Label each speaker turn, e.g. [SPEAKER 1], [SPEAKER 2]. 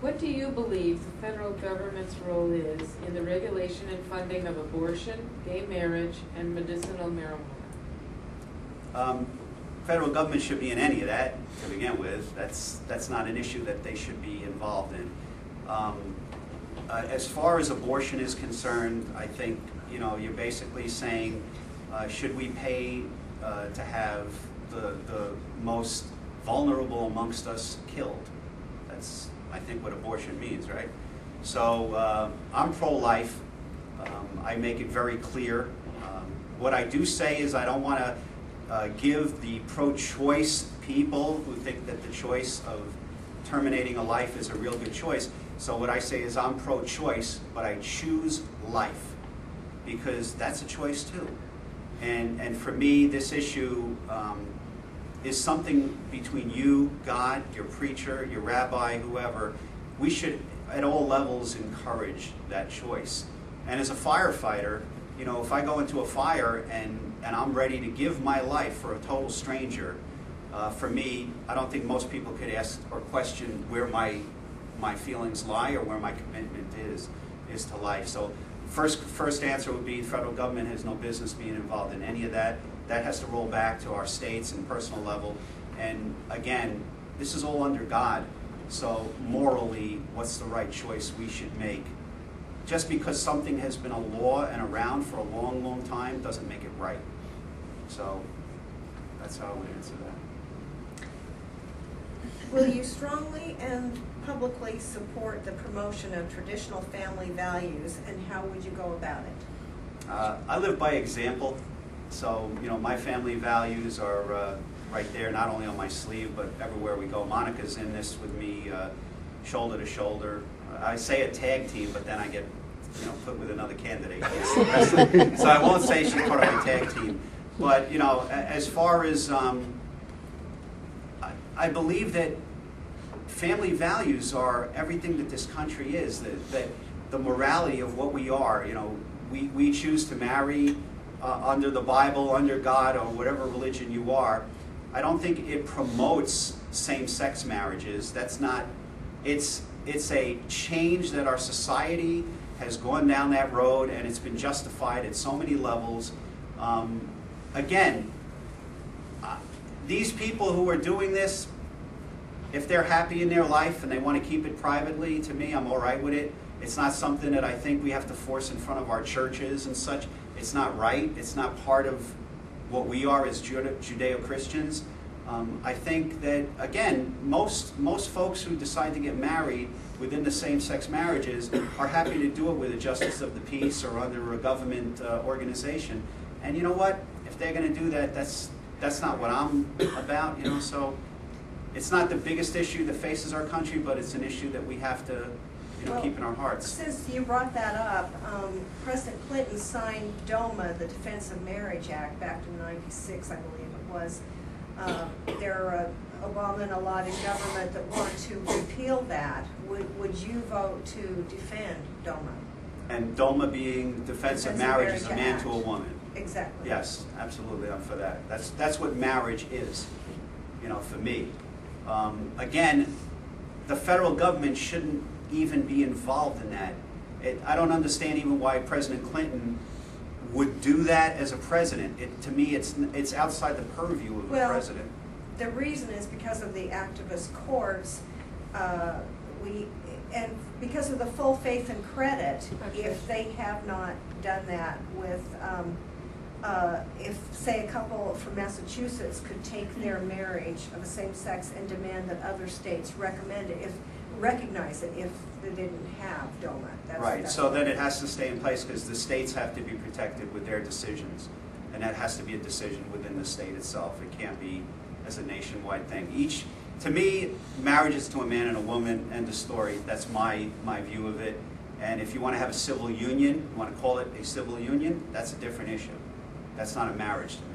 [SPEAKER 1] What do you believe the federal government's role is in the regulation and funding of abortion, gay marriage, and medicinal marijuana?
[SPEAKER 2] Federal government should be in any of that to begin with. That's not an issue that they should be involved in. As far as abortion is concerned, I think you're basically saying, should we pay to have the most vulnerable amongst us killed? That's, I think, what abortion means, right? So I'm pro-life. I make it very clear. What I do say is I don't want to give the pro-choice people who think that the choice of terminating a life is a real good choice. So what I say is I'm pro-choice, but I choose life because that's a choice too. And for me, this issue is something between you, God, your preacher, your rabbi, whoever. We should, at all levels, encourage that choice. And as a firefighter, if I go into a fire and I'm ready to give my life for a total stranger, for me, I don't think most people could ask or question where my feelings lie or where my commitment is to life. So first answer would be the federal government has no business being involved in any of that. That has to roll back to our states and personal level. And again, this is all under God. So morally, what's the right choice we should make? Just because something has been a law and around for a long, long time doesn't make it right. So that's how I would answer that.
[SPEAKER 3] Will you strongly and publicly support the promotion of traditional family values, and how would you go about it?
[SPEAKER 2] I live by example. So, my family values are right there, not only on my sleeve, but everywhere we go. Monica's in this with me, shoulder to shoulder. I say a tag team, but then I get, put with another candidate. So I won't say she's part of my tag team. But, as far as, I believe that family values are everything that this country is, that the morality of what we are. We choose to marry under the Bible, under God, or whatever religion you are. I don't think it promotes same-sex marriages. That's not, it's a change that our society has gone down that road, and it's been justified at so many levels. Again, these people who are doing this, if they're happy in their life and they want to keep it privately, to me, I'm all right with it. It's not something that I think we have to force in front of our churches and such. It's not right. It's not part of what we are as Judeo-Christians. I think that, again, most folks who decide to get married within the same-sex marriages are happy to do it with a justice of the peace or under a government organization. And you know what? If they're going to do that, that's not what I'm about. So it's not the biggest issue that faces our country, but it's an issue that we have to keep in our hearts.
[SPEAKER 3] Since you brought that up, President Clinton signed DOMA, the Defense of Marriage Act, back in '96, I believe it was. There are Obama and a lot in government that want to repeal that. Would you vote to defend DOMA?
[SPEAKER 2] And DOMA being Defense of Marriage is a man to a woman.
[SPEAKER 3] Exactly.
[SPEAKER 2] Yes, absolutely, I'm for that. That's what marriage is, for me. Again, the federal government shouldn't even be involved in that. I don't understand even why President Clinton would do that as a president. To me, it's outside the purview of the president.
[SPEAKER 3] The reason is because of the activist courts, and because of the full faith and credit. Okay. If they have not done that with, if say a couple from Massachusetts could take their marriage of the same sex and demand that other states recognize it if they didn't have DOMA. That's
[SPEAKER 2] so then it has to stay in place because the states have to be protected with their decisions. And that has to be a decision within the state itself. It can't be as a nationwide thing. To me, marriage is to a man and a woman, end of story. That's my view of it. And if you want to have a civil union, you want to call it a civil union, that's a different issue. That's not a marriage to me.